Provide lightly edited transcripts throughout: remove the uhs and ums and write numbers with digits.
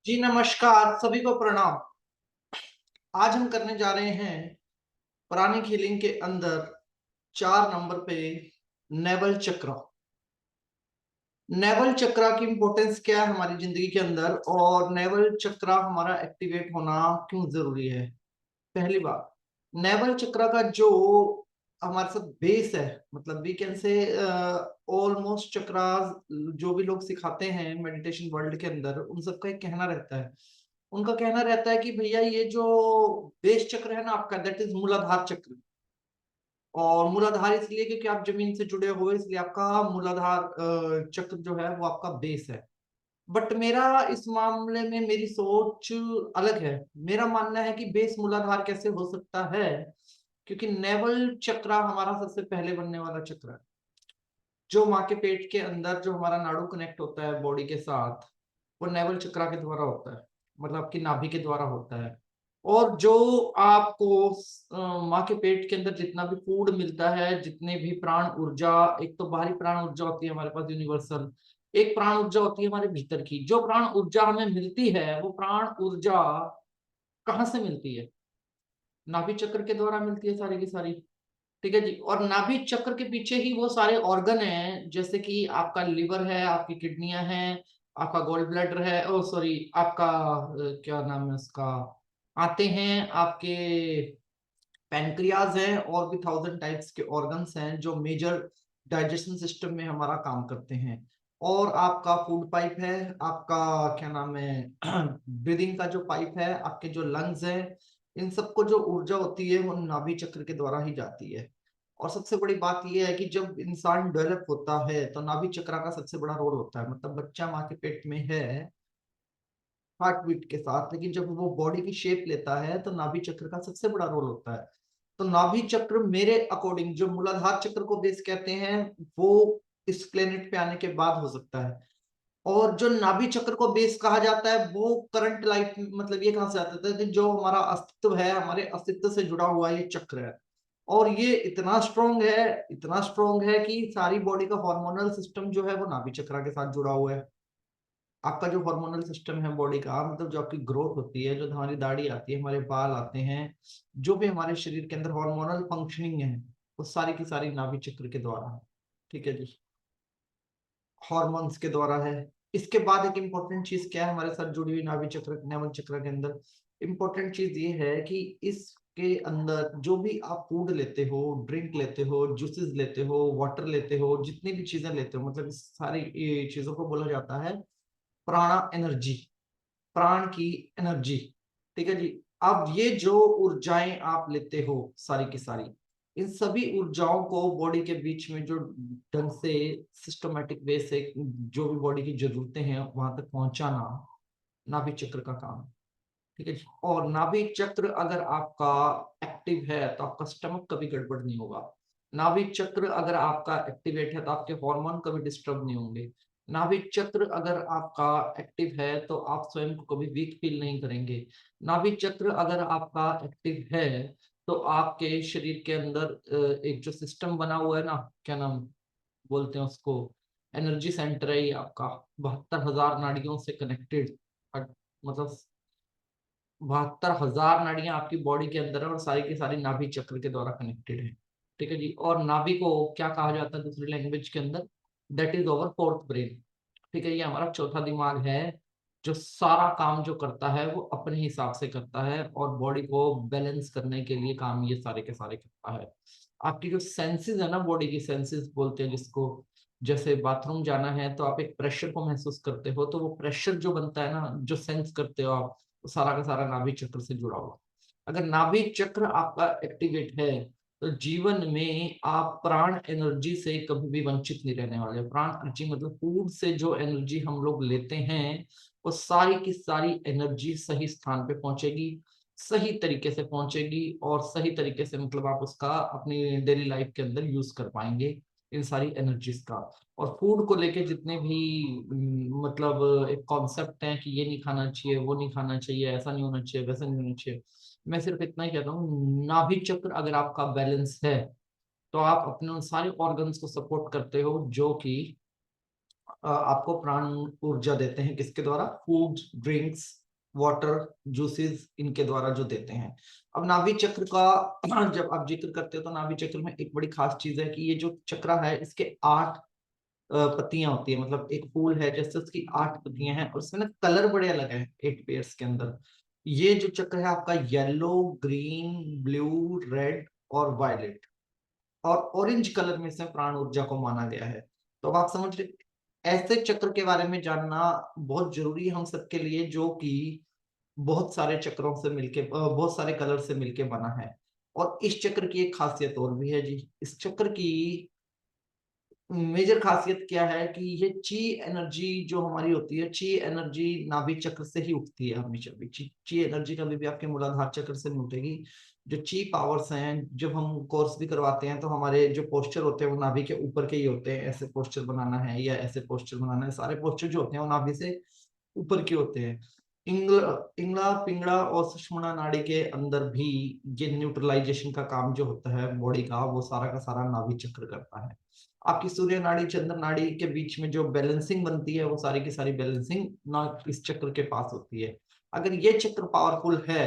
जी नमस्कार, सभी को प्रणाम। आज हम करने जा रहे हैं प्राणिक हीलिंग के अंदर 4 नंबर पे नेवल चक्र। नेवल चक्र की इम्पोर्टेंस क्या है हमारी जिंदगी के अंदर और नेवल चक्र हमारा एक्टिवेट होना क्यों जरूरी है? पहली बात, नेवल चक्र का जो हमारे साथ बेस है, मतलब we can say almost chakras जो भी लोग सिखाते हैं मेडिटेशन वर्ल्ड के अंदर, उन सबका एक कहना रहता है। उनका कहना रहता है कि भैया ये जो बेस चक्र है ना आपका, दैट इज मूलाधार चक्र। और मूलाधार इसलिए क्योंकि आप जमीन से जुड़े हुए, इसलिए आपका मूलाधार चक्र जो है वो आपका बेस है। बट मेरा इस मामले में मेरी सोच अलग है। मेरा मानना है कि बेस मूलाधार कैसे हो सकता है, क्योंकि नेवल चक्र हमारा सबसे पहले बनने वाला चक्र है। जो माँ के पेट के अंदर जो हमारा नाड़ू कनेक्ट होता है बॉडी के साथ, वो नेवल चक्र के द्वारा होता है, मतलब आपकी नाभि के द्वारा होता है। और जो आपको माँ के पेट के अंदर जितना भी फूड मिलता है, जितने भी प्राण ऊर्जा, एक तो बाहरी प्राण ऊर्जा होती है हमारे पास यूनिवर्सल, एक प्राण ऊर्जा होती है हमारे भीतर की। जो प्राण ऊर्जा हमें मिलती है, वो प्राण ऊर्जा कहाँ से मिलती है? नाभि चक्र के द्वारा मिलती है सारी की सारी। ठीक है जी। और नाभि चक्र के पीछे ही वो सारे ऑर्गन हैं, जैसे कि आपका लिवर है, आपकी किडनियां हैं, आपका गॉल ब्लैडर है, ओ सॉरी, आपका क्या नाम है उसका, आते हैं आपके पैनक्रियाज है, और भी 1000 टाइप्स के ऑर्गन्स हैं जो मेजर डाइजेशन सिस्टम में हमारा काम करते हैं। और आपका फूड पाइप है, आपका क्या नाम है ब्रीदिंग का जो पाइप है, आपके जो लंग्स है, इन सबको जो ऊर्जा होती है वो नाभि चक्र के द्वारा ही जाती है। और सबसे बड़ी बात यह है कि जब इंसान डेवलप होता है तो नाभि चक्र का सबसे बड़ा रोल होता है। मतलब बच्चा माँ के पेट में है हार्ट बीट के साथ, लेकिन जब वो बॉडी की शेप लेता है तो नाभि चक्र का सबसे बड़ा रोल होता है। तो नाभि चक्र मेरे अकॉर्डिंग जो मूलाधार चक्र को बेस कहते हैं, वो इस प्लेनेट पे आने के बाद हो सकता है। और जो नाभि चक्र को बेस कहा जाता है वो करंट लाइफ, मतलब ये कहां से आता है कि जो हमारा अस्तित्व है, हमारे अस्तित्व से जुड़ा हुआ ये चक्र है। और ये इतना स्ट्रोंग है, इतना स्ट्रोंग है कि सारी बॉडी का हार्मोनल सिस्टम जो है वो नाभि चक्र के साथ जुड़ा हुआ है। आपका जो हार्मोनल सिस्टम है बॉडी का, मतलब जो आपकी ग्रोथ होती है, जो हमारी दाढ़ी आती है, हमारे बाल आते हैं, जो भी हमारे शरीर के अंदर हार्मोनल फंक्शनिंग है, वो सारी की सारी नाभि चक्र के द्वारा है। ठीक है जी, हॉर्मोन्स के द्वारा है। इसके बाद एक इंपॉर्टेंट चीज क्या है हमारे साथ जुड़ी हुई नाभि चक्र नेवल चक्र के अंदर? इंपॉर्टेंट चीज ये है कि इसके अंदर जो भी आप फूड लेते हो, ड्रिंक लेते हो, जूसेस लेते हो, वाटर लेते हो, जितनी भी चीजें लेते हो, मतलब इस सारी चीजों को बोला जाता है प्राणा एनर्जी, प्राण की एनर्जी। ठीक है जी। अब ये जो ऊर्जाएं आप लेते हो सारी की सारी, इन सभी ऊर्जाओं को बॉडी के बीच में जो ढंग से सिस्टमेटिक वे से जो भी बॉडी की जरूरतें हैं वहां तक पहुंचाना नाभि चक्र का काम है। ठीक है जी। और नाभि चक्र अगर आपका एक्टिव है तो आपका स्टमक कभी गड़बड़ नहीं होगा। नाभि चक्र अगर आपका एक्टिवेट है तो आपके हार्मोन कभी डिस्टर्ब नहीं होंगे। नाभि चक्र अगर आपका एक्टिव है तो आप स्वयं को कभी वीक फील नहीं करेंगे। नाभि चक्र अगर आपका एक्टिव है तो आपके शरीर के अंदर एक जो सिस्टम बना हुआ है ना, क्या नाम बोलते हैं उसको, एनर्जी सेंटर है ये आपका, 72,000 नाड़ियों से कनेक्टेड। मतलब 72,000 नाड़ियां आपकी बॉडी के अंदर है और सारी की सारी नाभि चक्र के द्वारा कनेक्टेड है। ठीक है जी। और नाभि को क्या कहा जाता है दूसरी लैंग्वेज के अंदर? That is over fourth brain. ठीक है, ये हमारा चौथा दिमाग है, जो सारा काम जो करता है वो अपने हिसाब से करता है और बॉडी को बैलेंस करने के लिए काम ये सारे के सारे करता है। आपकी जो सेंसेस है ना, बॉडी की सेंसेस बोलते हैं जिसको, जैसे बाथरूम जाना है तो आप एक प्रेशर को महसूस करते हो, तो वो प्रेशर जो बनता है ना, जो सेंस करते हो आप, वो सारा का सारा नाभि चक्र से जुड़ा हुआ। अगर नाभि चक्र आपका एक्टिवेट है तो जीवन में आप प्राण एनर्जी से कभी भी वंचित नहीं रहने वाले। प्राण एनर्जी मतलब फूड से जो एनर्जी हम लोग लेते हैं, वो सारी की सारी एनर्जी सही स्थान पे पहुंचेगी, सही तरीके से पहुंचेगी, और सही तरीके से मतलब आप उसका अपनी डेली लाइफ के अंदर यूज कर पाएंगे इन सारी एनर्जीज का। और फूड को लेके जितने भी मतलब एक कॉन्सेप्ट है कि ये नहीं खाना चाहिए, वो नहीं खाना चाहिए, ऐसा नहीं होना चाहिए, वैसा नहीं होना चाहिए, मैं सिर्फ इतना ही कहता हूँ, नाभि चक्र अगर आपका बैलेंस है तो आप अपने उन सारे ऑर्गन्स को सपोर्ट करते हो जो कि आपको प्राण ऊर्जा देते हैं किसके द्वारा? फूड, ड्रिंक्स, वाटर, जूसेस, इनके द्वारा जो देते हैं। अब नाभि चक्र का जब आप जिक्र करते हो तो नाभि चक्र में एक बड़ी खास चीज है कि ये जो चक्र है इसके 8 पत्तियां होती है, मतलब एक फूल है जैसे उसकी 8 पत्तियां हैं और उसमें ना कलर बड़े अलग हैं 8 पेयर्स के अंदर। ये जो चक्र है आपका येलो, ग्रीन, ब्लू, रेड और वायलेट और ऑरेंज कलर में से प्राण ऊर्जा को माना गया है। तो अब आप समझ रहे, ऐसे चक्र के बारे में जानना बहुत जरूरी है हम सबके लिए, जो कि बहुत सारे चक्रों से मिलके बहुत सारे कलर से मिलके बना है। और इस चक्र की एक खासियत और भी है जी। इस चक्र की मेजर खासियत क्या है कि ये ची एनर्जी जो हमारी होती है, ची एनर्जी नाभि चक्र से ही उठती है हमेशा भी। ची एनर्जी कभी भी आपके मूलाधार चक्र से नहीं उठेगी। जो ची पावर्स हैं, जब हम कोर्स भी करवाते हैं तो हमारे जो पोस्चर होते हैं वो नाभि के ऊपर के ही होते हैं। ऐसे पोस्चर बनाना है या ऐसे पोस्चर बनाना है, सारे पोस्चर जो होते हैं वो नाभि से ऊपर के होते हैं। इंगला इंगला पिंगला और सुषुम्ना नाड़ी के अंदर भी ये न्यूट्रलाइजेशन का काम जो होता है बॉडी का, वो सारा का सारा नाभि चक्र करता है। आपकी सूर्य नाड़ी चंद्र नाड़ी के बीच में जो बैलेंसिंग बनती है वो सारी की सारी बैलेंसिंग ना इस चक्र के पास होती है। अगर ये चक्र पावरफुल है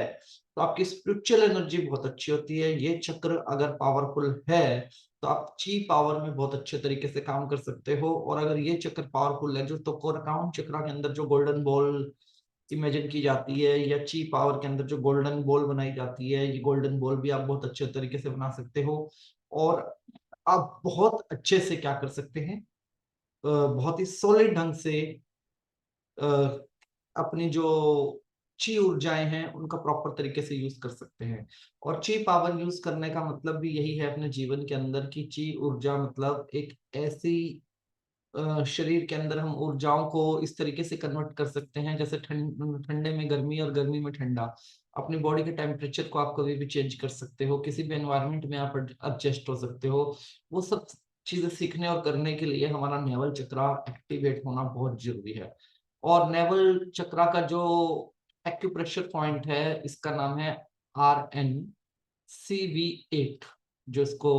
तो आपकी स्पिरिचुअल एनर्जी बहुत अच्छी होती है। ये चक्र अगर पावरफुल है तो आप ची पावर में बहुत अच्छे तरीके से काम कर सकते हो। और अगर ये चक्र पावरफुल है, जो तो कोरकाउन चक्र के अंदर जो गोल्डन बॉल इमेजिन की जाती है या ची पावर के अंदर जो गोल्डन बॉल बनाई जाती है, ये गोल्डन बॉल भी आप बहुत अच्छे तरीके से बना सकते हो। और आप बहुत अच्छे से क्या कर सकते हैं, बहुत ही सॉलिड ढंग से अ, अपनी जो ची ऊर्जाएं हैं उनका प्रॉपर तरीके से यूज कर सकते हैं। और ची पावर यूज करने का मतलब भी यही है अपने जीवन के अंदर की ची ऊर्जा, मतलब एक ऐसी शरीर के अंदर हम ऊर्जाओं को इस तरीके से कन्वर्ट कर सकते हैं जैसे ठंडे में गर्मी और गर्मी में ठंडा। अपनी बॉडी के टेम्परेचर को आप कभी भी चेंज कर सकते हो, किसी भी एनवायरनमेंट में आप एडजस्ट हो सकते हो। वो सब चीजें सीखने और करने के लिए हमारा नेवल चक्रा एक्टिवेट होना बहुत जरूरी है। और नेवल चक्रा का जो एक्यूप्रेशर पॉइंट है इसका नाम है RN CV8। जो इसको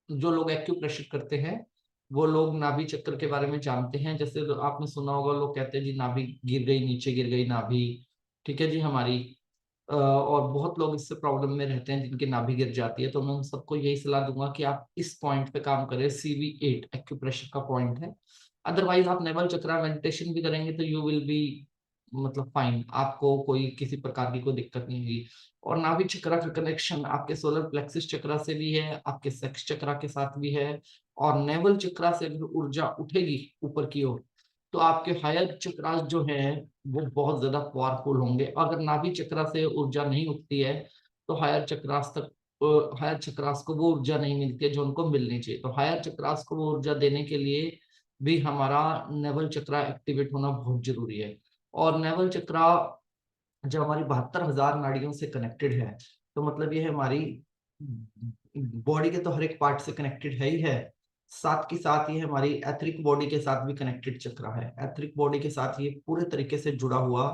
जो लोग एक्यूप्रेशर करते हैं वो लोग नाभि चक्र के बारे में जानते हैं। जैसे आपने सुना होगा, लोग कहते हैं जी नाभि गिर गई, नीचे गिर गई नाभि, ठीक है जी हमारी। और बहुत लोग इससे प्रॉब्लम में रहते हैं जिनकी नाभि गिर जाती है। तो मैं उन सबको यही सलाह दूंगा कि आप इस पॉइंट पे काम करें। CV8 एक्यूप्रेशर का पॉइंट है। अदरवाइज आप नेवल चक्रा मेडिटेशन भी करेंगे तो यू विल बी, मतलब फाइन, आपको कोई किसी प्रकार की कोई दिक्कत नहीं होगी। और नाभि चक्रा का कनेक्शन आपके सोलर प्लेक्सिस चक्रा से भी है, आपके सेक्स चक्रा के साथ भी है। और नेवल चक्रा से अगर ऊर्जा उठेगी ऊपर की ओर तो आपके हायर चक्रास जो हैं वो बहुत ज्यादा पावरफुल होंगे। अगर नाभि चक्रा से ऊर्जा नहीं उठती है तो हायर चक्रास को वो ऊर्जा नहीं मिलती है जो उनको मिलनी चाहिए। तो हायर चक्रास को वो ऊर्जा देने के लिए भी हमारा नेवल चक्रा एक्टिवेट होना बहुत जरूरी है। और नेवल चक्रा जो हमारी 72,000 नाड़ियों से कनेक्टेड है, तो मतलब ये है हमारी बॉडी के तो हर एक पार्ट से कनेक्टेड है ही है। साथ के साथ ये हमारी एथरिक बॉडी के साथ भी कनेक्टेड चक्रा है। एथरिक बॉडी के साथ ये पूरे तरीके से जुड़ा हुआ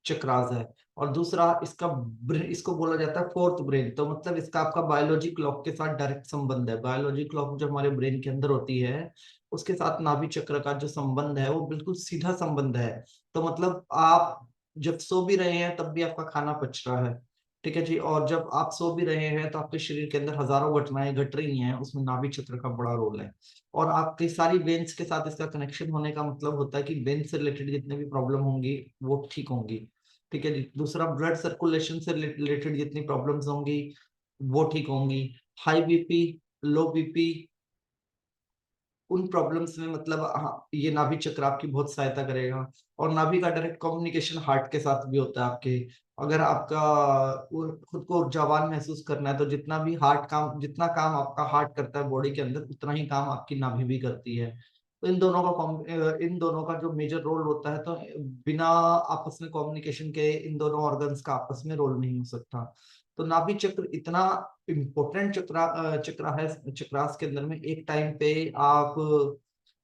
चक्रास है। और दूसरा इसको बोला जाता है फोर्थ ब्रेन। तो मतलब इसका आपका बायोलॉजी क्लॉक के साथ डायरेक्ट संबंध है। बायोलॉजी क्लॉक जो हमारे ब्रेन के अंदर होती है उसके साथ नाभि चक्र का जो संबंध है वो बिल्कुल सीधा संबंध है। तो मतलब आप जब सो भी रहे हैं तब भी आपका खाना पच रहा है, ठीक है जी। और जब आप सो भी रहे हैं तो आपके शरीर के अंदर हजारों घटनाएं घट रही हैं, उसमें नाभि चक्र का बड़ा रोल है। और आपकी सारी वेन्स के साथ इसका कनेक्शन होने का मतलब होता है कि वेन से रिलेटेड जितने भी प्रॉब्लम होंगी वो ठीक होंगी, ठीक है जी। दूसरा, ब्लड सर्कुलेशन से रिलेटेड जितनी प्रॉब्लम्स होंगी वो ठीक होंगी। हाई बीपी, लो बीपी, उन प्रॉब्लम्स में मतलब हाँ, ये नाभि चक्र आपकी बहुत सहायता करेगा। और नाभि का डायरेक्ट कम्युनिकेशन हार्ट के साथ भी होता है आपके। अगर आपका खुद को ऊर्जावान महसूस करना है तो जितना काम आपका हार्ट करता है बॉडी के अंदर उतना ही काम आपकी नाभि भी करती है। तो इन दोनों का जो मेजर रोल होता है, तो बिना आपस में कम्युनिकेशन के इन दोनों ऑर्गन्स का आपस में रोल नहीं हो सकता। तो नाभि चक्र इतना इम्पोर्टेंट चक्रा है चक्रास के अंदर में। एक टाइम पे आप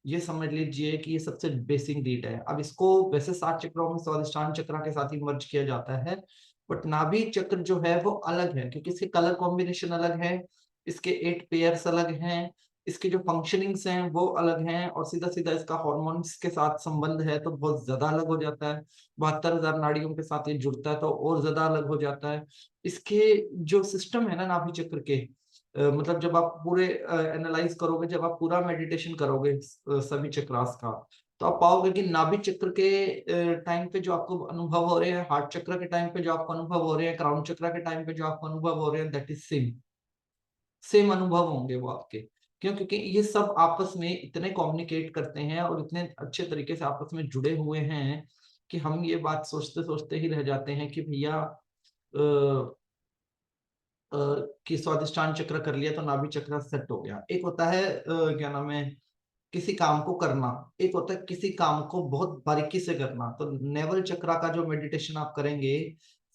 ये समझ लीजिए कि ये सबसे बेसिक नीड है। अब इसको वैसे 7 चक्रों में स्वादिष्टान चक्रा के साथ ही मर्ज किया जाता है, बट नाभि चक्र जो है वो अलग है क्योंकि इसके कलर कॉम्बिनेशन अलग है, इसके 8 पेयर्स अलग हैं। इसके जो फंक्शनिंग्स हैं वो अलग हैं, और सीधा सीधा इसका हार्मोन्स के साथ संबंध है तो बहुत ज्यादा अलग हो जाता है। 72,000 नाड़ियों के साथ ये जुड़ता है तो और ज्यादा अलग हो जाता है। इसके जो सिस्टम है ना नाभि चक्र के, मतलब जब आप पूरे एनालाइज करोगे, जब आप पूरा मेडिटेशन करोगे सभी चक्रास का, तो आप पाओगे कि नाभि चक्र के टाइम पे जो आपको अनुभव हो रहे हैं, हार्ट चक्र के टाइम पे जो आपको अनुभव हो रहे हैं, क्राउन चक्र के टाइम पे जो आपको अनुभव हो रहे हैं, दैट इज सेम। सेम अनुभव होंगे वो आपके। क्यों? क्योंकि ये सब आपस में इतने कम्युनिकेट करते हैं और इतने अच्छे तरीके से आपस में जुड़े हुए हैं कि हम ये बात सोचते सोचते ही रह जाते हैं कि भैया कि स्वादिष्टान चक्र कर लिया तो नाभि चक्र सेट हो गया। एक होता है क्या नाम है, किसी काम को करना, एक होता है किसी काम को बहुत बारीकी से करना। तो नेवल चक्रा का जो मेडिटेशन आप करेंगे,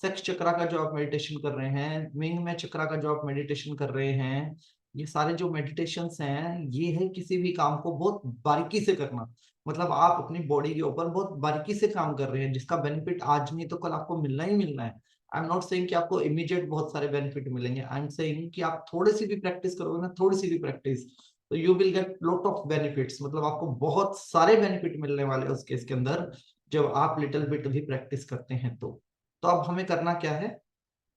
सेक्स चक्रा का जो आप मेडिटेशन कर रहे हैं, विंग में चक्रा का जो आप मेडिटेशन कर रहे हैं, ये सारे जो मेडिटेशंस हैं ये है किसी भी काम को बहुत बारीकी से करना। मतलब आप अपनी बॉडी के ऊपर बहुत बारीकी से काम कर रहे हैं, जिसका बेनिफिट आज नहीं तो कल आपको मिलना ही मिलना है। आई एम नॉट सेइंग कि आपको इमीडिएट बहुत सारे बेनिफिट मिलेंगे, आई एम सेइंग कि आप थोड़ी सी भी प्रैक्टिस करोगे ना, थोड़ी सी भी प्रैक्टिस, तो you will get lot of benefits. मतलब आपको बहुत सारे बेनिफिट मिलने वाले हैं उस केस के अंदर, जब आप लिटिल बिट भी प्रैक्टिस करते हैं तो अब हमें करना क्या है,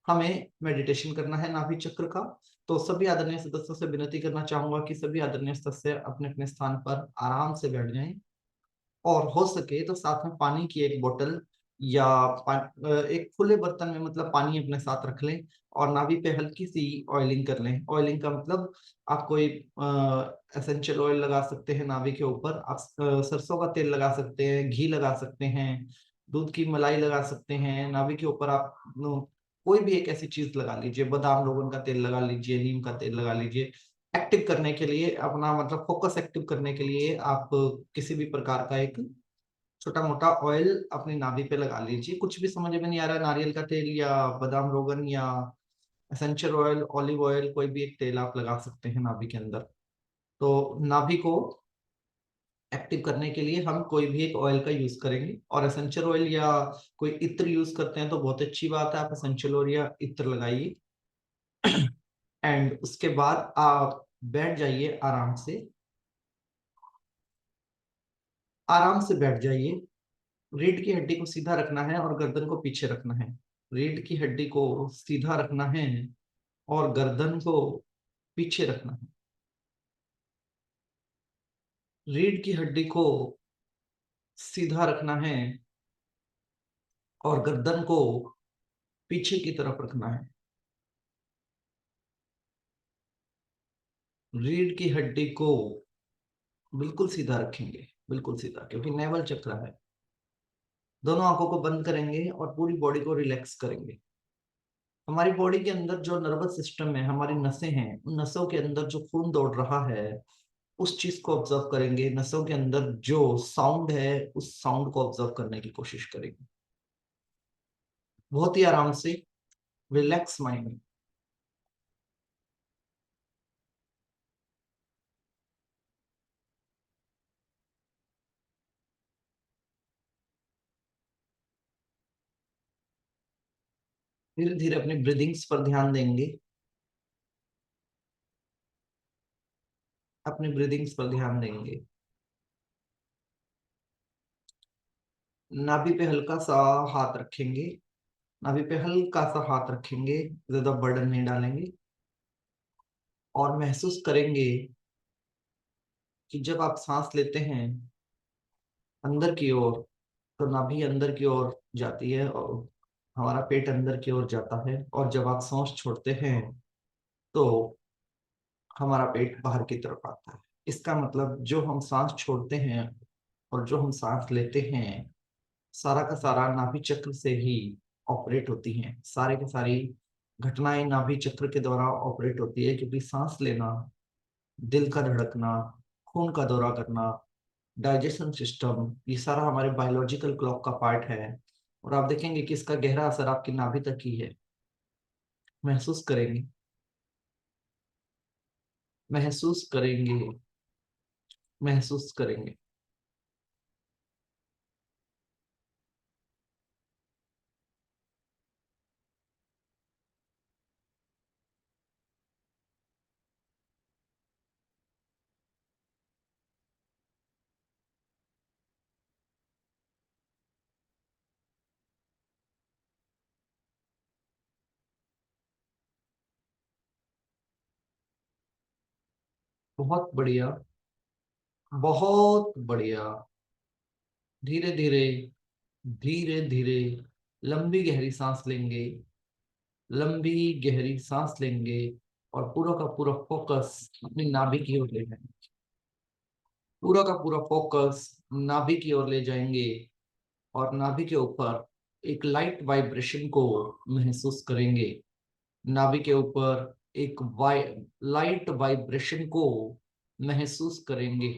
हमें मेडिटेशन करना है नाभि चक्र का। तो सभी आदरणीय सदस्यों से विनती करना चाहूंगा कि सभी आदरणीय सदस्य अपने अपने स्थान पर आराम से बैठ जाएं, और हो सके तो साथ में पानी की एक बोतल या एक खुले बर्तन में मतलब पानी अपने साथ रख लें, और नाभि पे हल्की सी ऑयलिंग कर लें। ऑयलिंग का मतलब आप कोई एसेंशियल ऑयल लगा सकते हैं नाभि के ऊपर, आप सरसों का तेल लगा सकते हैं, घी लगा सकते हैं, दूध की मलाई लगा सकते हैं नाभि के ऊपर। आप कोई भी एक ऐसी चीज लगा लीजिए, बादाम लोगन का तेल लगा लीजिए, नीम का तेल लगा लीजिए। एक्टिव करने के लिए अपना मतलब फोकस एक्टिव करने के लिए आप किसी भी प्रकार का एक छोटा मोटा ऑयल अपनी नाभि पे लगा लीजिए। कुछ भी समझ में नहीं आ रहा है, नारियल का तेल या बादाम रोगन या एसेंशियल ऑयल, ऑलिव ऑयल, कोई भी एक तेल आप लगा सकते हैं नाभि के अंदर। तो नाभि को एक्टिव करने के लिए हम कोई भी एक ऑयल का यूज करेंगे, और एसेंशियल ऑयल या कोई इत्र यूज करते हैं तो बहुत अच्छी बात है, आप एसेंशियल ऑयल या इत्र लगाइए। एंड उसके बाद आप बैठ जाइए आराम से, आराम से बैठ जाइए। रीढ़ की हड्डी को सीधा रखना है और गर्दन को पीछे रखना है। रीढ़ की हड्डी को सीधा रखना है और गर्दन को पीछे रखना है। रीढ़ की हड्डी को सीधा रखना है और गर्दन को पीछे की तरफ रखना है। रीढ़ की हड्डी को बिल्कुल सीधा रखेंगे, बिल्कुल सीधा, क्योंकि नेवल चक्र है। दोनों आंखों को बंद करेंगे और पूरी बॉडी को रिलैक्स करेंगे। हमारी बॉडी के अंदर जो नर्वस सिस्टम है, हमारी नसें हैं, उन नसों के अंदर जो खून दौड़ रहा है उस चीज को ऑब्जर्व करेंगे। नसों के अंदर जो साउंड है उस साउंड को ऑब्जर्व करने की कोशिश करेंगे, बहुत ही आराम से, रिलैक्स माइंड में। धीरे धीरे अपनी ब्रीदिंग्स पर ध्यान देंगे, अपनी ब्रीदिंग्स पर ध्यान देंगे। नाभि पे हल्का सा हाथ रखेंगे, नाभि पे हल्का सा हाथ रखेंगे, ज्यादा बर्डन नहीं डालेंगे, और महसूस करेंगे कि जब आप सांस लेते हैं अंदर की ओर, तो नाभि अंदर की ओर जाती है और हमारा पेट अंदर की ओर जाता है, और जब आप सांस छोड़ते हैं तो हमारा पेट बाहर की तरफ आता है। इसका मतलब जो हम सांस छोड़ते हैं और जो हम सांस लेते हैं, सारा का सारा नाभि चक्र से ही ऑपरेट होती हैं। सारे की सारी घटनाएं नाभि चक्र के द्वारा ऑपरेट होती है, क्योंकि सांस लेना, दिल का धड़कना, खून का दौरा करना, डाइजेशन सिस्टम, ये सारा हमारे बायोलॉजिकल क्लॉक का पार्ट है। और आप देखेंगे कि इसका गहरा असर आपकी नाभि तक ही है। महसूस करेंगे, महसूस करेंगे, महसूस करेंगे। बहुत बढ़िया, बहुत बढ़िया। धीरे धीरे, धीरे धीरे लंबी गहरी सांस लेंगे, लंबी गहरी सांस लेंगे और पूरा का पूरा फोकस अपनी नाभि की ओर ले जाएंगे। पूरा का पूरा फोकस नाभि की ओर ले जाएंगे और नाभि के ऊपर एक लाइट वाइब्रेशन को महसूस करेंगे। नाभि के ऊपर एक लाइट वाइब्रेशन को महसूस करेंगे।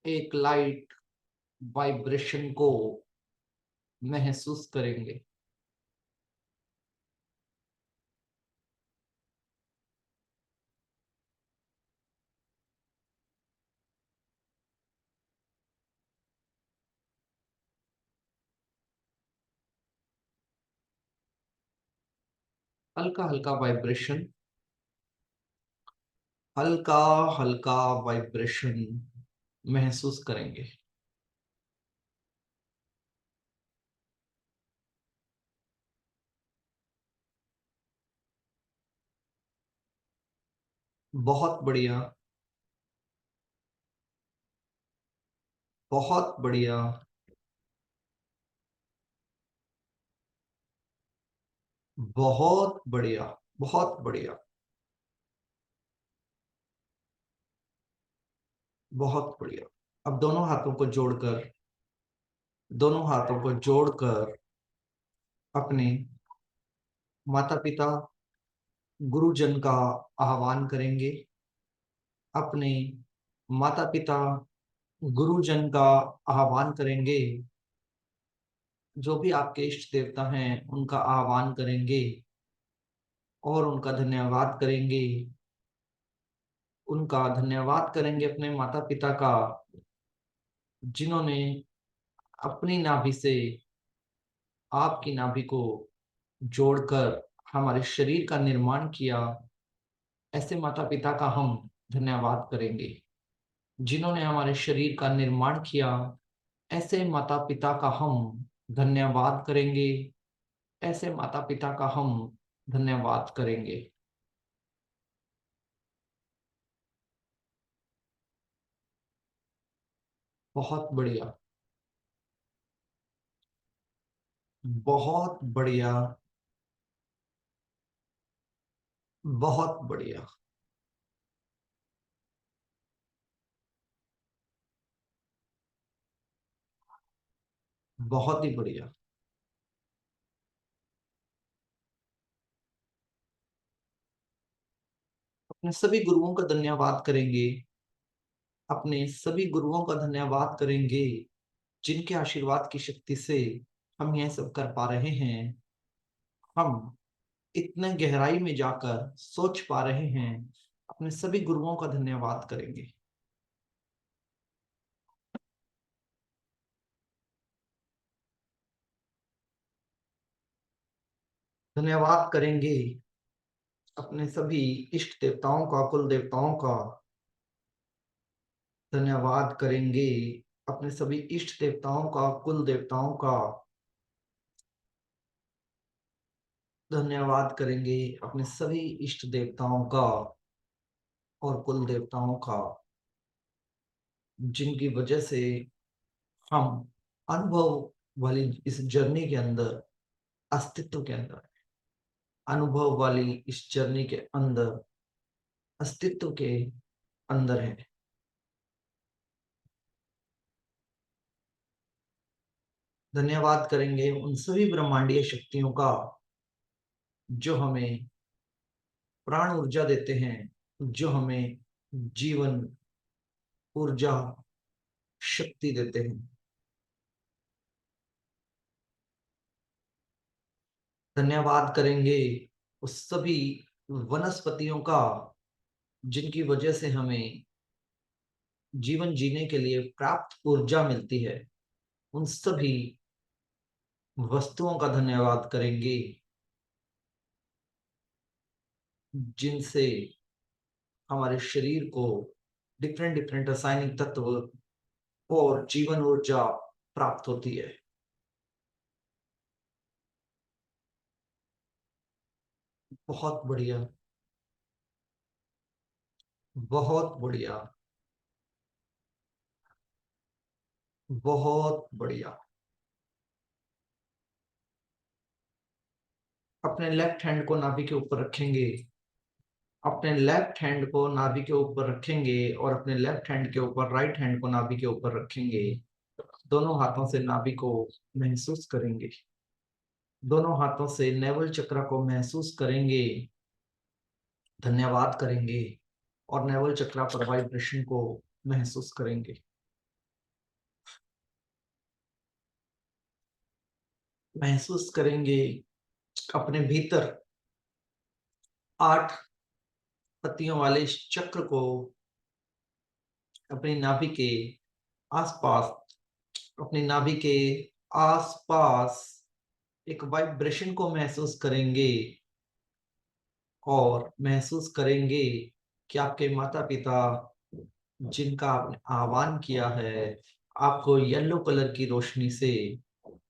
एक लाइट वाइब्रेशन को महसूस करेंगे। हल्का हल्का वाइब्रेशन, हल्का हल्का वाइब्रेशन महसूस करेंगे। बहुत बढ़िया, बहुत बढ़िया, बहुत बढ़िया, बहुत बढ़िया, बहुत बढ़िया। अब दोनों हाथों को जोड़कर अपने माता पिता, गुरुजन का आह्वान करेंगे। अपने माता पिता, गुरुजन का आह्वान करेंगे। जो भी आपके इष्ट देवता हैं उनका आह्वान करेंगे और उनका धन्यवाद करेंगे। उनका धन्यवाद करेंगे अपने माता पिता का, जिन्होंने अपनी नाभि से आपकी नाभि को जोड़कर हमारे शरीर का निर्माण किया। ऐसे माता पिता का हम धन्यवाद करेंगे, जिन्होंने हमारे शरीर का निर्माण किया। ऐसे माता पिता का हम धन्यवाद करेंगे। ऐसे माता पिता का हम धन्यवाद करेंगे। बहुत बढ़िया, बहुत बढ़िया, बहुत बढ़िया, बहुत ही बढ़िया। अपने सभी गुरुओं का धन्यवाद करेंगे। अपने सभी गुरुओं का धन्यवाद करेंगे, जिनके आशीर्वाद की शक्ति से हम यह सब कर पा रहे हैं। हम इतने गहराई में जाकर सोच पा रहे हैं। अपने सभी गुरुओं का धन्यवाद करेंगे। धन्यवाद करेंगे अपने सभी इष्ट देवताओं का, कुल देवताओं का। धन्यवाद करेंगे अपने सभी इष्ट देवताओं का, कुल देवताओं का। धन्यवाद करेंगे अपने सभी इष्ट देवताओं का और कुल देवताओं का, जिनकी वजह से हम अनुभव वाली इस जर्नी के अंदर, अस्तित्व के अंदर, अनुभव वाली इस जर्नी के अंदर, अस्तित्व के अंदर है। धन्यवाद करेंगे उन सभी ब्रह्मांडीय शक्तियों का, जो हमें प्राण ऊर्जा देते हैं, जो हमें जीवन ऊर्जा शक्ति देते हैं। धन्यवाद करेंगे उस सभी वनस्पतियों का, जिनकी वजह से हमें जीवन जीने के लिए प्राप्त ऊर्जा मिलती है। उन सभी वस्तुओं का धन्यवाद करेंगे, जिनसे हमारे शरीर को डिफरेंट डिफरेंट रासायनिक तत्व और जीवन ऊर्जा प्राप्त होती है। बहुत बढ़िया, बहुत बढ़िया। बहुत बढ़िया। अपने लेफ्ट हैंड को नाभि के ऊपर रखेंगे। अपने लेफ्ट हैंड को नाभि के ऊपर रखेंगे और अपने लेफ्ट हैंड के ऊपर राइट हैंड को नाभि के ऊपर रखेंगे। दोनों हाथों से नाभि को महसूस करेंगे। दोनों हाथों से नेवल चक्र को महसूस करेंगे। धन्यवाद करेंगे और नेवल चक्र पर वाइब्रेशन को महसूस करेंगे। महसूस करेंगे अपने भीतर 8 पत्तियों वाले इस चक्र को अपनी नाभि के आसपास, अपनी नाभि के आसपास एक वाइब्रेशन को महसूस करेंगे और महसूस करेंगे कि आपके माता पिता जिनका आपने आह्वान किया है, आपको येलो कलर की रोशनी से,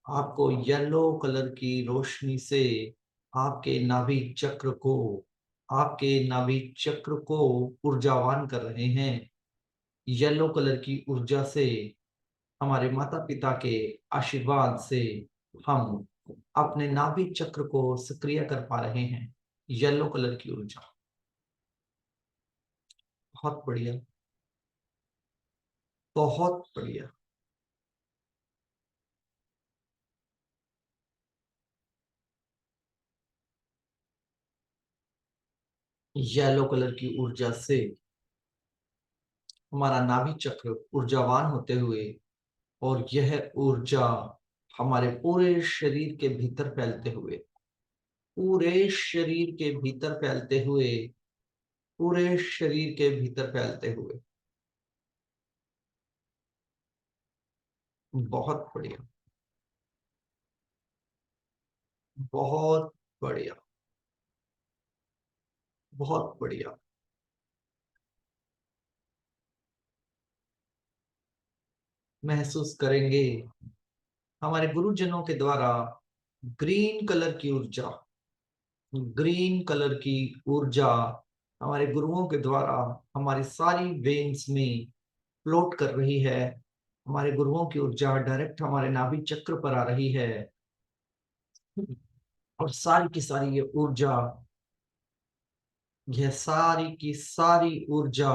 आपको येलो कलर की रोशनी से आपके नाभि चक्र को, आपके नाभि चक्र को ऊर्जावान कर रहे हैं। येलो कलर की ऊर्जा से, हमारे माता पिता के आशीर्वाद से हम अपने नाभि चक्र को सक्रिय कर पा रहे हैं। येलो कलर की ऊर्जा। बहुत बढ़िया। बहुत बढ़िया। येलो कलर की ऊर्जा से हमारा नाभि चक्र ऊर्जावान होते हुए और यह ऊर्जा हमारे पूरे शरीर के भीतर फैलते हुए, पूरे शरीर के भीतर फैलते हुए, पूरे शरीर के भीतर फैलते हुए। बहुत बढ़िया। बहुत बढ़िया। बहुत बढ़िया। महसूस करेंगे हमारे गुरुजनों के द्वारा ग्रीन कलर की ऊर्जा, ग्रीन कलर की ऊर्जा हमारे गुरुओं के द्वारा हमारी सारी वेन्स में फ्लोट कर रही है। हमारे गुरुओं की ऊर्जा डायरेक्ट हमारे नाभि चक्र पर आ रही है और सारी की सारी ये ऊर्जा, यह सारी की सारी ऊर्जा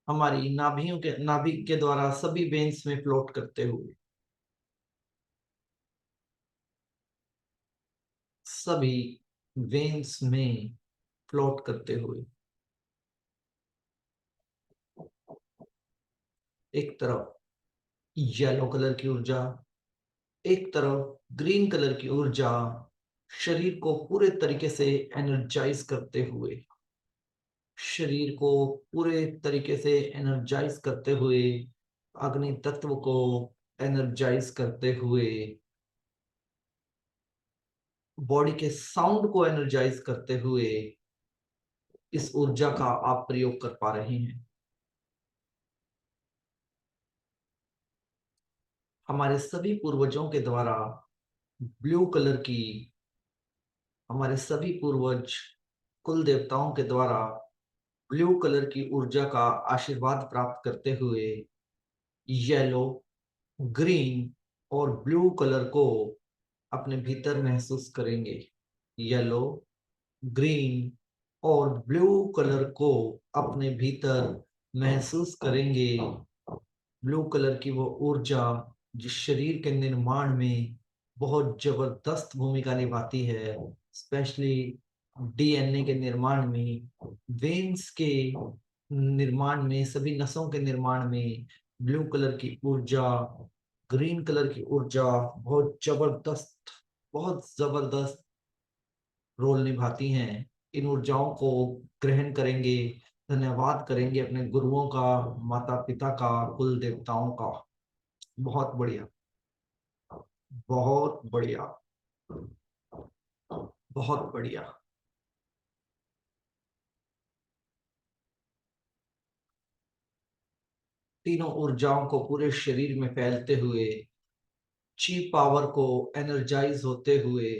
हमारी नाभियों के, नाभि के द्वारा सभी वेन्स में फ्लोट करते हुए, सभी वेन्स में फ्लोट करते हुए, एक तरफ येलो कलर की ऊर्जा, एक तरफ ग्रीन कलर की ऊर्जा शरीर को पूरे तरीके से एनर्जाइज करते हुए, शरीर को पूरे तरीके से एनर्जाइज करते हुए, अग्नि तत्व को एनर्जाइज करते हुए, बॉडी के साउंड को एनर्जाइज करते हुए इस ऊर्जा का आप प्रयोग कर पा रहे हैं। हमारे सभी पूर्वजों के द्वारा ब्लू कलर की, हमारे सभी पूर्वज कुल देवताओं के द्वारा ब्लू कलर की ऊर्जा का आशीर्वाद प्राप्त करते हुए येलो, ग्रीन और ब्लू कलर को अपने भीतर महसूस करेंगे। येलो, ग्रीन और ब्लू कलर को अपने भीतर महसूस करेंगे। ब्लू कलर की वो ऊर्जा जिस शरीर के निर्माण में बहुत जबरदस्त भूमिका निभाती है, स्पेशली डीएनए के निर्माण में, वेन्स के निर्माण में, सभी नसों के निर्माण में ब्लू कलर की ऊर्जा, ग्रीन कलर की ऊर्जा बहुत जबरदस्त, बहुत जबरदस्त रोल निभाती हैं। इन ऊर्जाओं को ग्रहण करेंगे, धन्यवाद करेंगे अपने गुरुओं का, माता पिता का, कुल देवताओं का। बहुत बढ़िया। बहुत बढ़िया। बहुत बढ़िया। तीनों ऊर्जाओं को पूरे शरीर में फैलते हुए, ची पावर को एनर्जाइज होते हुए,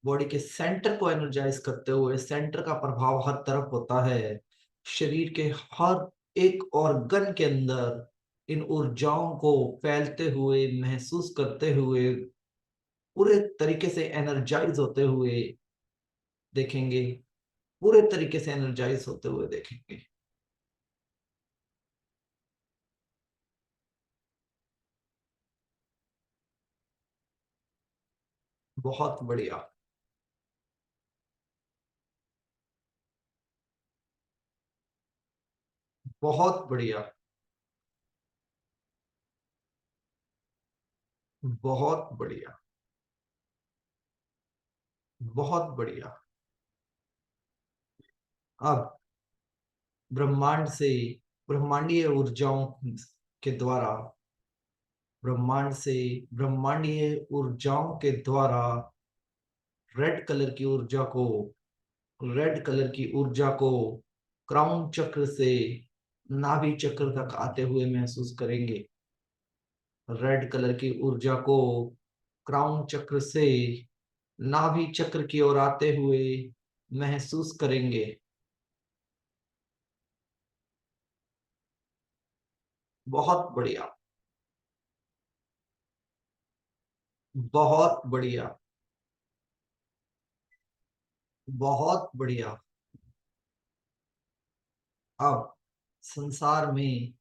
बॉडी के सेंटर को एनर्जाइज करते हुए, सेंटर का प्रभाव हर तरफ होता है। शरीर के हर एक ऑर्गन के अंदर इन ऊर्जाओं को फैलते हुए, महसूस करते हुए, पूरे तरीके से एनर्जाइज होते हुए देखेंगे, पूरे तरीके से एनर्जाइज होते हुए देखेंगे। बहुत बढ़िया, बहुत बढ़िया, बहुत बढ़िया, बहुत बढ़िया। अब ब्रह्मांड से, ब्रह्मांडीय ऊर्जाओं के द्वारा, ब्रह्मांड से ब्रह्मांडीय ऊर्जाओं के द्वारा रेड कलर की ऊर्जा को, रेड कलर की ऊर्जा को क्राउन चक्र से नाभि चक्र तक आते हुए महसूस करेंगे। रेड कलर की ऊर्जा को क्राउन चक्र से नाभि चक्र की ओर आते हुए महसूस करेंगे। बहुत बढ़िया, बहुत बढ़िया, बहुत बढ़िया। अब संसार में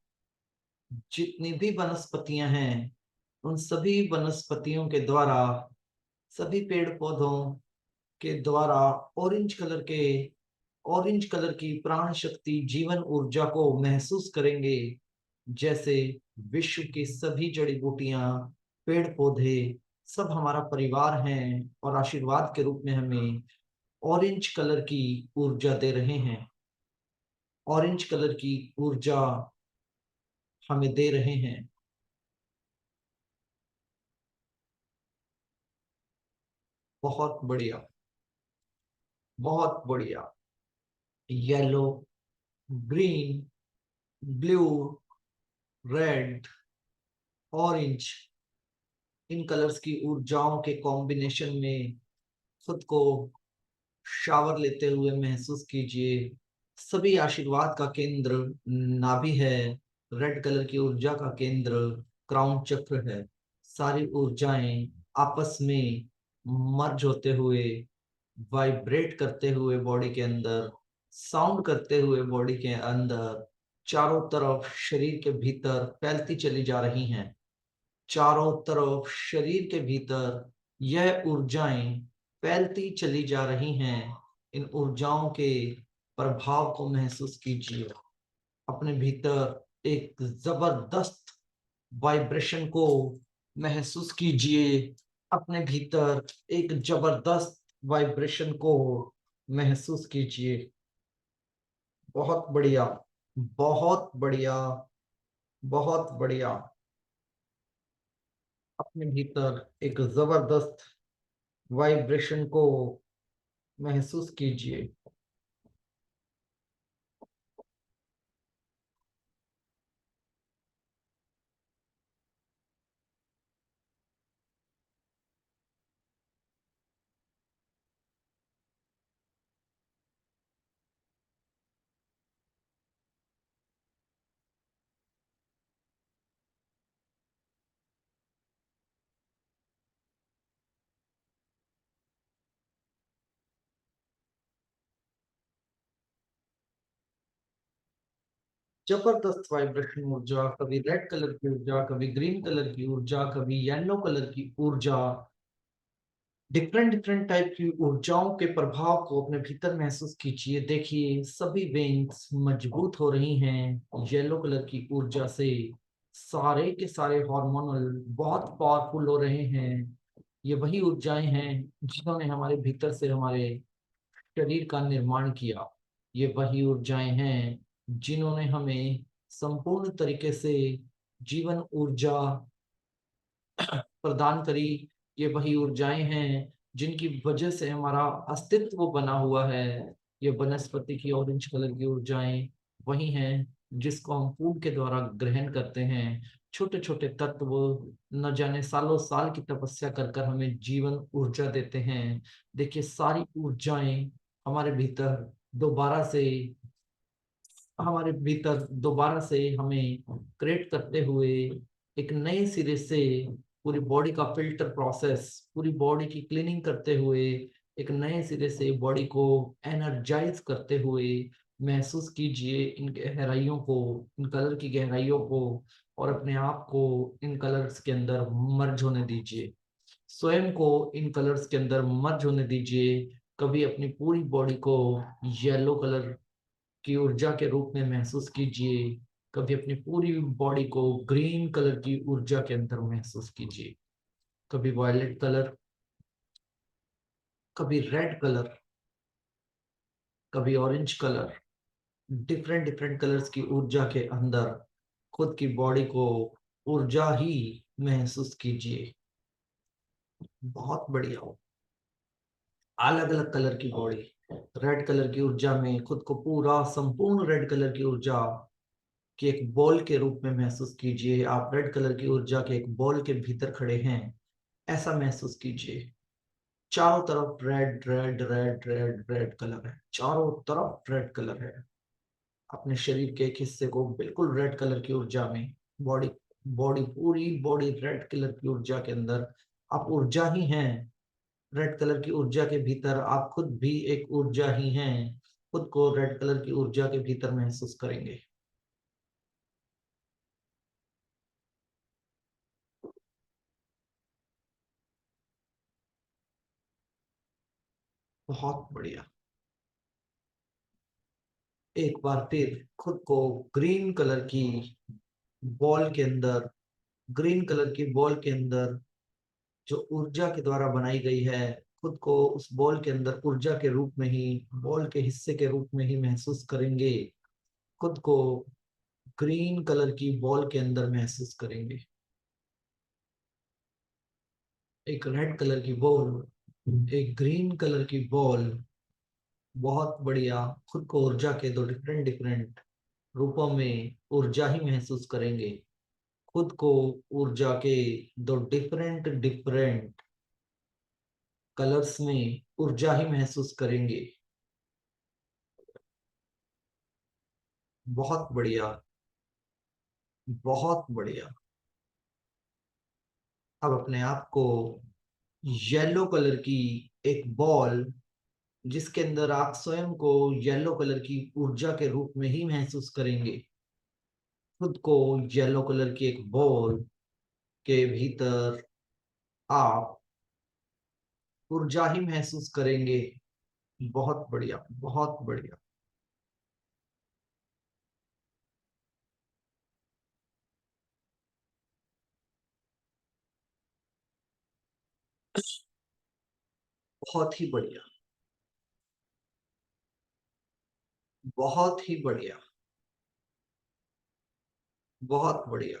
जितनी भी वनस्पतियां हैं, उन सभी वनस्पतियों के द्वारा, सभी पेड़ पौधों के द्वारा ऑरेंज कलर के, ऑरेंज कलर की प्राण शक्ति, जीवन ऊर्जा को महसूस करेंगे। जैसे विश्व की सभी जड़ी बूटियां, पेड़ पौधे सब हमारा परिवार हैं और आशीर्वाद के रूप में हमें ऑरेंज कलर की ऊर्जा दे रहे हैं। ऑरेंज कलर की ऊर्जा हमें दे रहे हैं। बहुत बढ़िया, बहुत बढ़िया। Yellow, green, blue, red, orange, इन कलर्स की ऊर्जाओं के कॉम्बिनेशन में खुद को शावर लेते हुए महसूस कीजिए। सभी आशीर्वाद का केंद्र नाभि है। रेड कलर की ऊर्जा का केंद्र क्राउन चक्र है। सारी ऊर्जाएं आपस में मर्ज होते हुए, वाइब्रेट करते हुए बॉडी के अंदर, साउंड करते हुए बॉडी के अंदर, चारों तरफ शरीर के भीतर फैलती चली जा रही हैं। चारों तरफ शरीर के भीतर यह ऊर्जाएं फैलती चली जा रही हैं। इन ऊर्जाओं के प्रभाव को महसूस कीजिए। अपने भीतर एक जबरदस्त वाइब्रेशन को महसूस कीजिए। अपने भीतर एक जबरदस्त वाइब्रेशन को महसूस कीजिए। बहुत बढ़िया, बहुत बढ़िया, बहुत बढ़िया। अपने भीतर एक जबरदस्त वाइब्रेशन को महसूस कीजिए। जबरदस्त वाइब्रेशन ऊर्जा, कभी रेड कलर की ऊर्जा, कभी ग्रीन कलर की ऊर्जा, कभी येलो कलर की ऊर्जा, डिफरेंट डिफरेंट टाइप की ऊर्जाओं के प्रभाव को अपने भीतर महसूस कीजिए। देखिए सभी वेन्स मजबूत हो रही हैं येलो कलर की ऊर्जा से। सारे के सारे हार्मोनल बहुत पावरफुल हो रहे हैं। ये वही ऊर्जाएं हैं जिन्होंने हमारे भीतर से हमारे शरीर का निर्माण किया। ये वही ऊर्जाएं हैं जिन्होंने हमें संपूर्ण तरीके से जीवन ऊर्जा प्रदान करी। ये वही ऊर्जाएं हैं जिनकी वजह से हमारा अस्तित्व बना हुआ है। ये वनस्पति की ऑरेंज कलर की ऊर्जाएं वही हैं जिसको हम फूड के द्वारा ग्रहण करते हैं। छोटे छोटे तत्व न जाने सालों साल की तपस्या कर कर हमें जीवन ऊर्जा देते हैं। देखिए सारी ऊर्जाएं हमारे भीतर दोबारा से हमारे भीतर दोबारा से हमें क्रिएट करते हुए एक नए सिरे से पूरी बॉडी का फिल्टर प्रोसेस, पूरी बॉडी की क्लीनिंग करते हुए एक नए सिरे से बॉडी को एनर्जाइज करते हुए महसूस कीजिए इन गहराइयों को, इन कलर की गहराइयों को, और अपने आप को इन कलर्स के अंदर मर्ज होने दीजिए। स्वयं को इन कलर्स के अंदर मर्ज होने दीजिए। कभी अपनी पूरी बॉडी को येलो कलर की ऊर्जा के रूप में महसूस कीजिए, कभी अपनी पूरी बॉडी को ग्रीन कलर की ऊर्जा के अंदर महसूस कीजिए, कभी वायलेट कलर, कभी रेड कलर, कभी orange colour. Different different colours की ऊर्जा के अंदर खुद की बॉडी को ऊर्जा ही महसूस कीजिए। बहुत बढ़िया। अलग अलग कलर की बॉडी, रेड कलर की ऊर्जा में खुद को पूरा संपूर्ण रेड कलर की ऊर्जा कि एक बॉल के रूप में महसूस कीजिए। आप रेड कलर की ऊर्जा के एक बॉल के भीतर खड़े हैं, ऐसा महसूस कीजिए। चारों तरफ red red red red red colour है, चारों तरफ रेड कलर है। अपने शरीर के एक हिस्से को बिल्कुल रेड कलर की ऊर्जा में, बॉडी बॉडी पूरी बॉडी रेड कलर की ऊर्जा के अंदर। आप ऊर्जा ही हैं। रेड कलर की ऊर्जा के भीतर आप खुद भी एक ऊर्जा ही हैं। खुद को रेड कलर की ऊर्जा के भीतर महसूस करेंगे। बहुत बढ़िया। एक बार फिर खुद को ग्रीन कलर की बॉल के अंदर, ग्रीन कलर की बॉल के अंदर जो ऊर्जा के द्वारा बनाई गई है, खुद को उस बॉल के अंदर ऊर्जा के रूप में ही, बॉल के हिस्से के रूप में ही महसूस करेंगे। खुद को ग्रीन कलर की बॉल के अंदर महसूस करेंगे। एक रेड कलर की बॉल, एक ग्रीन कलर की बॉल। बहुत बढ़िया। खुद को ऊर्जा के दो डिफरेंट डिफरेंट रूपों में ऊर्जा ही महसूस करेंगे। खुद को ऊर्जा के दो डिफरेंट डिफरेंट कलर्स में ऊर्जा ही महसूस करेंगे। बहुत बढ़िया। बहुत बढ़िया। अब अपने आप को येलो कलर की एक बॉल, जिसके अंदर आप स्वयं को येलो कलर की ऊर्जा के रूप में ही महसूस करेंगे। खुद को येलो कलर की एक बॉल के भीतर आप ऊर्जा ही महसूस करेंगे। बहुत बढ़िया। बहुत बढ़िया। बहुत ही बढ़िया। बहुत ही बढ़िया। बहुत बढ़िया।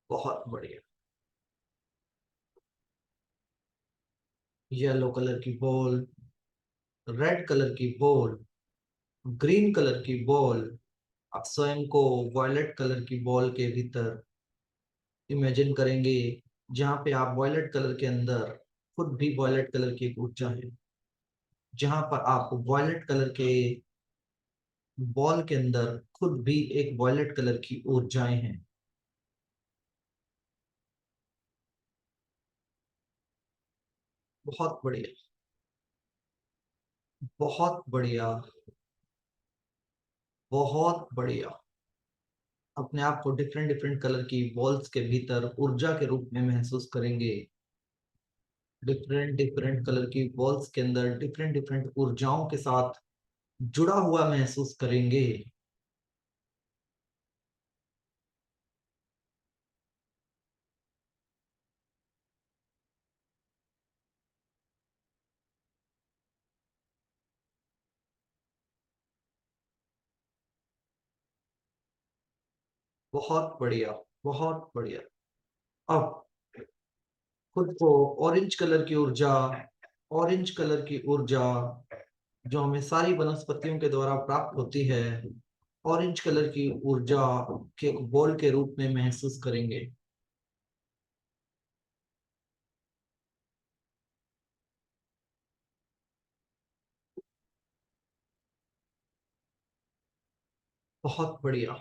बहुत बढ़िया। येलो कलर की बॉल, रेड कलर की बॉल, ग्रीन कलर की बॉल। आप स्वयं को वॉयलेट कलर की बॉल के भीतर इमेजिन करेंगे, जहां पे आप वॉयलेट कलर के अंदर खुद भी वॉयलेट कलर की एक ऊर्जा है, जहां पर आप वॉयलेट कलर के बॉल के अंदर खुद भी एक वॉयलेट कलर की ऊर्जाएं हैं। बहुत बढ़िया। बहुत बढ़िया। बहुत बढ़िया। अपने आप को डिफरेंट डिफरेंट कलर की बॉल्स के भीतर ऊर्जा के रूप में महसूस करेंगे। डिफरेंट डिफरेंट कलर की बॉल्स के अंदर डिफरेंट डिफरेंट ऊर्जाओं के साथ जुड़ा हुआ महसूस करेंगे। बहुत बढ़िया। बहुत बढ़िया। अब खुद को ऑरेंज कलर की ऊर्जा, ऑरेंज कलर की ऊर्जा जो हमें सारी वनस्पतियों के द्वारा प्राप्त होती है, ऑरेंज कलर की ऊर्जा के एक बॉल के रूप में महसूस करेंगे। बहुत बढ़िया,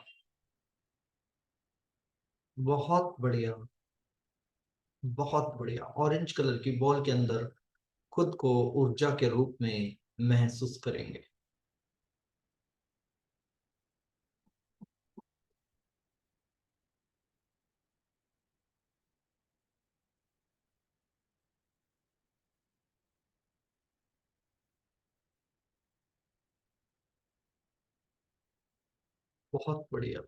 बहुत बढ़िया, बहुत बढ़िया। ऑरेंज कलर की बॉल के अंदर खुद को ऊर्जा के रूप में महसूस करेंगे। बहुत बढ़िया।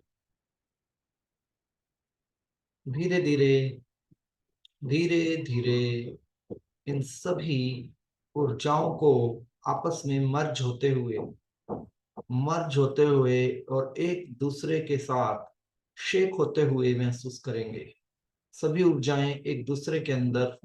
धीरे धीरे, धीरे धीरे इन सभी ऊर्जाओं को आपस में मर्ज होते हुए और एक दूसरे के साथ शेक होते हुए महसूस करेंगे। सभी ऊर्जाएं एक दूसरे के अंदर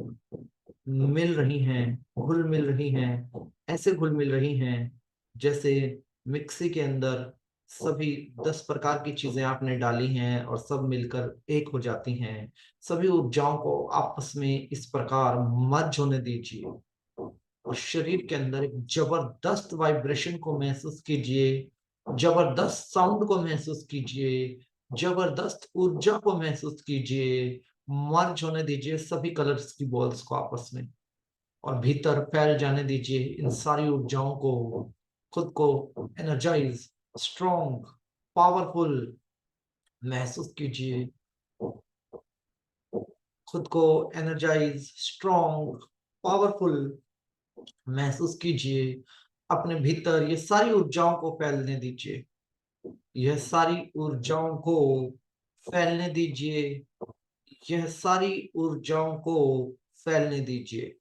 मिल रही हैं, घुल मिल रही हैं। ऐसे घुल मिल रही हैं जैसे मिक्सी के अंदर सभी 10 प्रकार की चीजें आपने डाली हैं और सब मिलकर एक हो जाती हैं। सभी ऊर्जाओं को आपस में इस प्रकार मर्ज होने दीजिए और शरीर के अंदर एक जबरदस्त वाइब्रेशन को महसूस कीजिए, जबरदस्त साउंड को महसूस कीजिए, जबरदस्त ऊर्जा को महसूस कीजिए। मर्ज होने दीजिए सभी कलर्स की बॉल्स को आपस में और भीतर फैल जाने दीजिए इन सारी ऊर्जाओं को। खुद को एनर्जाइज, स्ट्रॉन्ग, पावरफुल महसूस कीजिए। खुद को एनर्जाइज, स्ट्रॉन्ग, पावरफुल महसूस कीजिए। अपने भीतर ये सारी ऊर्जाओं को फैलने दीजिए, यह सारी ऊर्जाओं को फैलने दीजिए, यह सारी ऊर्जाओं को फैलने दीजिए।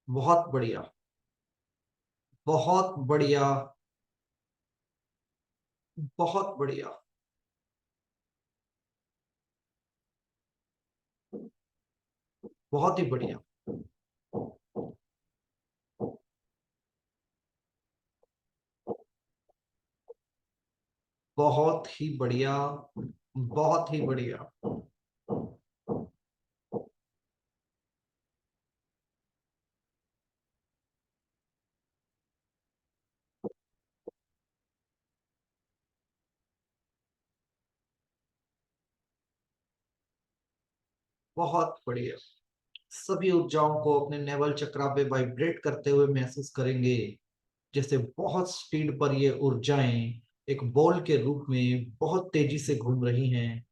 बहुत बढ़िया, बहुत बढ़िया, बहुत बढ़िया, बहुत ही बढ़िया, बहुत ही बढ़िया, बहुत ही बढ़िया, बहुत बढ़िया। सभी ऊर्जाओं को अपने नेवल चक्रा पे वाइब्रेट करते हुए महसूस करेंगे जैसे बहुत स्पीड पर ये ऊर्जाएं एक बॉल के रूप में बहुत तेजी से घूम रही हैं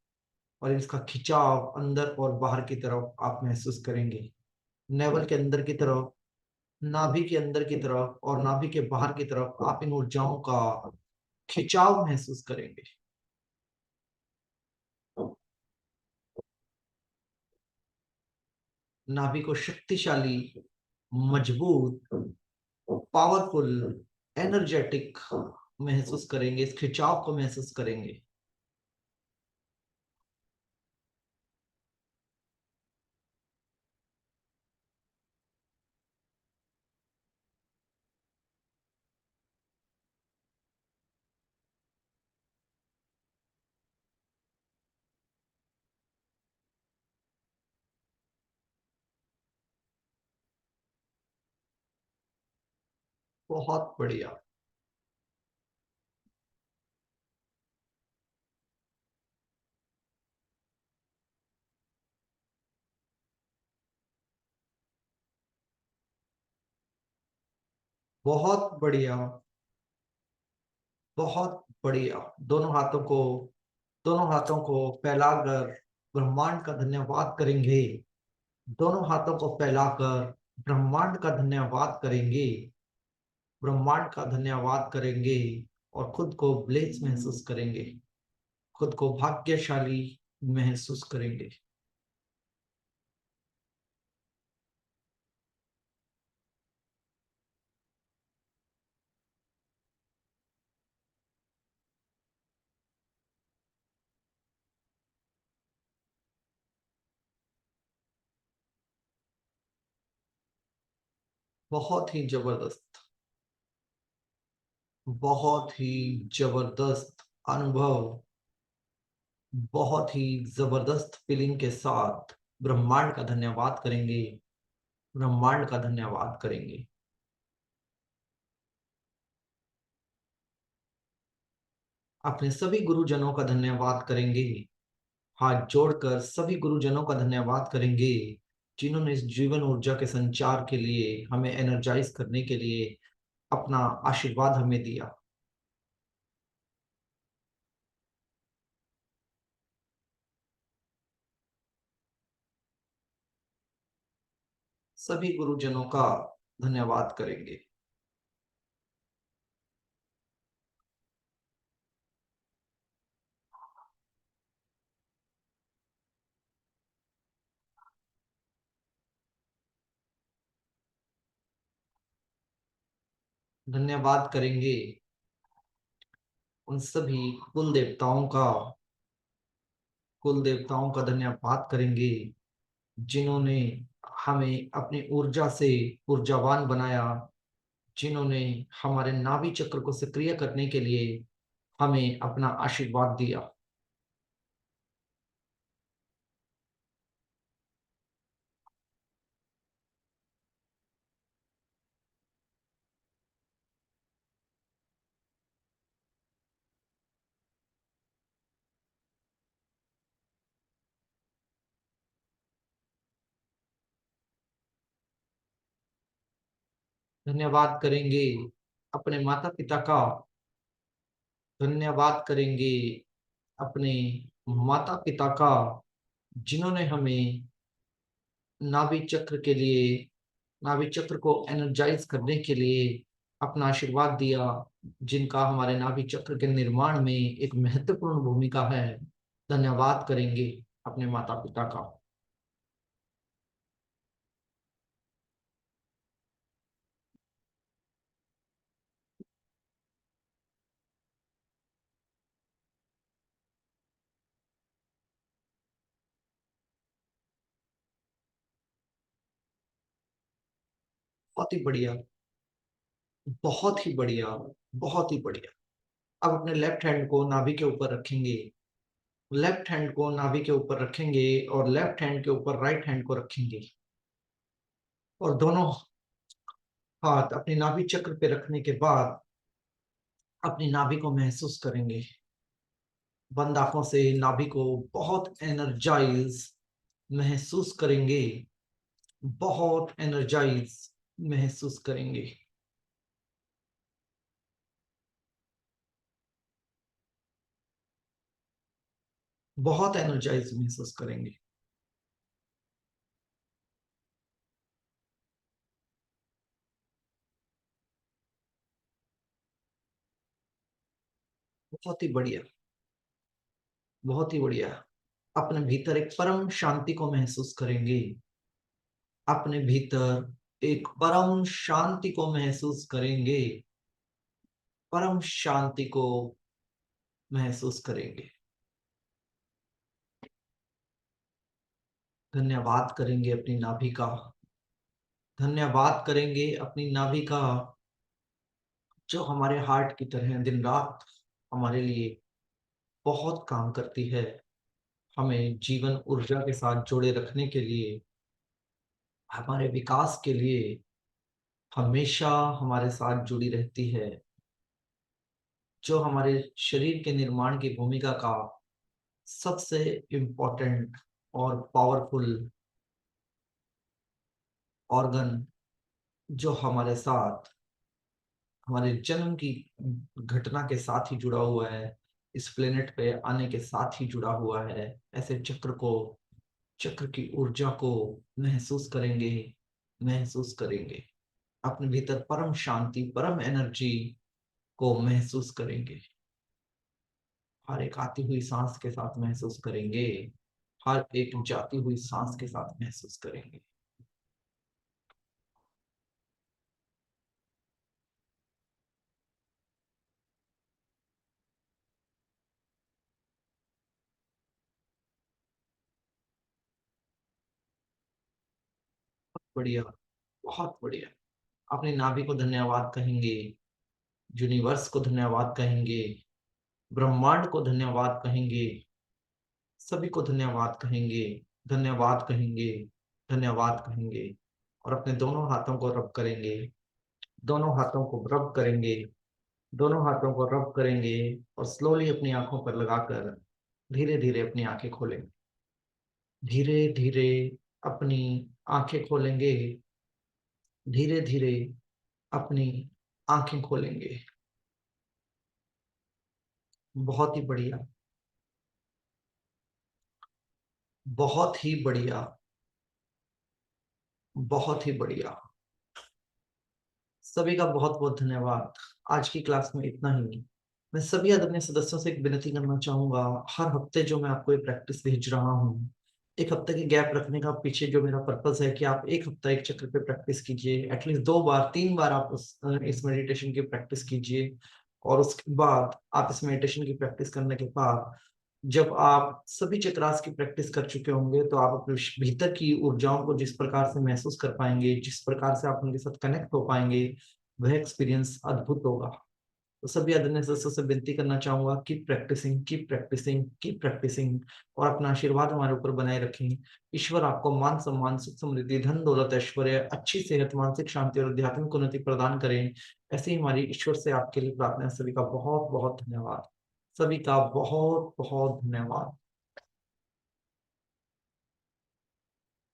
और इसका खिंचाव अंदर और बाहर की तरफ आप महसूस करेंगे। नेवल के अंदर की तरफ, नाभि के अंदर की तरफ और नाभि के बाहर की तरफ आप इन ऊर्जाओं का खिंचाव महसूस करेंगे। नाभि को शक्तिशाली, मजबूत, पावरफुल, एनर्जेटिक महसूस करेंगे, इस खिंचाव को महसूस करेंगे। बहुत बढ़िया, बहुत बढ़िया, बहुत बढ़िया। दोनों हाथों को फैलाकर ब्रह्मांड का धन्यवाद करेंगे। दोनों हाथों को फैलाकर ब्रह्मांड का धन्यवाद करेंगे, ब्रह्मांड का धन्यवाद करेंगे और खुद को ब्लेस महसूस करेंगे, खुद को भाग्यशाली महसूस करेंगे। बहुत ही जबरदस्त, बहुत ही जबरदस्त अनुभव, बहुत ही जबरदस्त फीलिंग के साथ ब्रह्मांड का धन्यवाद करेंगे, ब्रह्मांड का धन्यवाद करेंगे। अपने सभी गुरुजनों का धन्यवाद करेंगे। हाथ जोड़कर सभी गुरुजनों का धन्यवाद करेंगे, जिन्होंने इस जीवन ऊर्जा के संचार के लिए, हमें एनर्जाइज करने के लिए अपना आशीर्वाद हमें दिया। सभी गुरुजनों का धन्यवाद करेंगे। धन्यवाद करेंगे उन सभी कुल देवताओं का, कुल देवताओं का धन्यवाद करेंगे, जिन्होंने हमें अपनी ऊर्जा से ऊर्जावान बनाया, जिन्होंने हमारे नाभि चक्र को सक्रिय करने के लिए हमें अपना आशीर्वाद दिया। धन्यवाद करेंगे अपने माता पिता का, धन्यवाद करेंगे अपने माता पिता का, जिन्होंने हमें नाभि चक्र के लिए, नाभि चक्र को एनर्जाइज करने के लिए अपना आशीर्वाद दिया, जिनका हमारे नाभि चक्र के निर्माण में एक महत्वपूर्ण भूमिका है। धन्यवाद करेंगे अपने माता पिता का। बहुत ही बढ़िया, बहुत ही बढ़िया, बहुत ही बढ़िया। अब अपने लेफ्ट हैंड को नाभि के ऊपर रखेंगे, लेफ्ट हैंड को नाभि के ऊपर रखेंगे और लेफ्ट हैंड के ऊपर राइट हैंड को रखेंगे, और दोनों हाथ अपनी नाभि चक्र पे रखने के बाद अपनी नाभि को महसूस करेंगे। बंद आंखों से नाभि को बहुत एनर्जाइज महसूस करेंगे, बहुत एनर्जाइज महसूस करेंगे। बहुत एनर्जाइज महसूस करेंगे। बहुत ही बढ़िया, बहुत ही बढ़िया। अपने भीतर एक परम शांति को महसूस करेंगे, अपने भीतर एक परम शांति को महसूस करेंगे, परम शांति को महसूस करेंगे। धन्यवाद करेंगे अपनी नाभि का, धन्यवाद करेंगे अपनी नाभि का, जो हमारे हार्ट की तरह दिन रात हमारे लिए बहुत काम करती है, हमें जीवन ऊर्जा के साथ जोड़े रखने के लिए, हमारे विकास के लिए हमेशा हमारे साथ जुड़ी रहती है, जो हमारे शरीर के निर्माण की भूमिका का सबसे इम्पोर्टेंट और पावरफुल ऑर्गन, जो हमारे साथ, हमारे जन्म की घटना के साथ ही जुड़ा हुआ है, इस प्लेनेट पे आने के साथ ही जुड़ा हुआ है। ऐसे चक्र को, चक्र की ऊर्जा को महसूस करेंगे, महसूस करेंगे। अपने भीतर परम शांति, परम एनर्जी को महसूस करेंगे। हर एक आती हुई सांस के साथ महसूस करेंगे, हर एक जाती हुई सांस के साथ महसूस करेंगे। बढ़िया, बहुत बढ़िया। अपनी नाभि को धन्यवाद कहेंगे, यूनिवर्स को धन्यवाद कहेंगे, ब्रह्मांड को धन्यवाद कहेंगे, सभी को धन्यवाद कहेंगे, धन्यवाद कहेंगे, धन्यवाद कहेंगे। और अपने दोनों हाथों को रब करेंगे, दोनों हाथों को रब करेंगे, दोनों हाथों को रब करेंगे और स्लोली अपनी आंखों पर लगाकर धीरे धीरे अपनी आंखें खोलेंगे। धीरे धीरे अपनी आंखें खोलेंगे। धीरे धीरे अपनी आंखें खोलेंगे। बहुत ही बढ़िया। बहुत ही बढ़िया। बहुत ही बढ़िया। सभी का बहुत बहुत धन्यवाद। आज की क्लास में इतना ही। मैं सभी आदरणीय सदस्यों से एक विनती करना चाहूंगा। हर हफ्ते जो मैं आपको ये प्रैक्टिस भेज रहा हूँ, एक हफ्ते के गैप रखने का पीछे जो मेरा पर्पस है कि आप एक हफ्ता एक चक्र पे प्रैक्टिस कीजिए, एटलीस्ट 2 बार 3 बार आप इस मेडिटेशन की प्रैक्टिस कीजिए। और उसके बाद आप इस मेडिटेशन की प्रैक्टिस करने के बाद जब आप सभी चक्रास की प्रैक्टिस कर चुके होंगे तो आप अपने भीतर की ऊर्जाओं को जिस प्रकार से महसूस कर पाएंगे, जिस प्रकार से आप उनके साथ कनेक्ट हो पाएंगे, वह एक्सपीरियंस अद्भुत होगा। तो सभी आदरणीय सदस्यों से विनती करना चाहूंगा, keep practising, keep practising, keep practising, और अपना आशीर्वाद हमारे ऊपर बनाए रखें। ईश्वर आपको मान सम्मान, सुख समृद्धि, धन दौलत, ऐश्वर्य, अच्छी सेहत, मानसिक शांति और आध्यात्मिक उन्नति प्रदान करें। ऐसे ही हमारी ईश्वर से आपके लिए प्रार्थना है। सभी का बहुत बहुत धन्यवाद। सभी का बहुत बहुत धन्यवाद।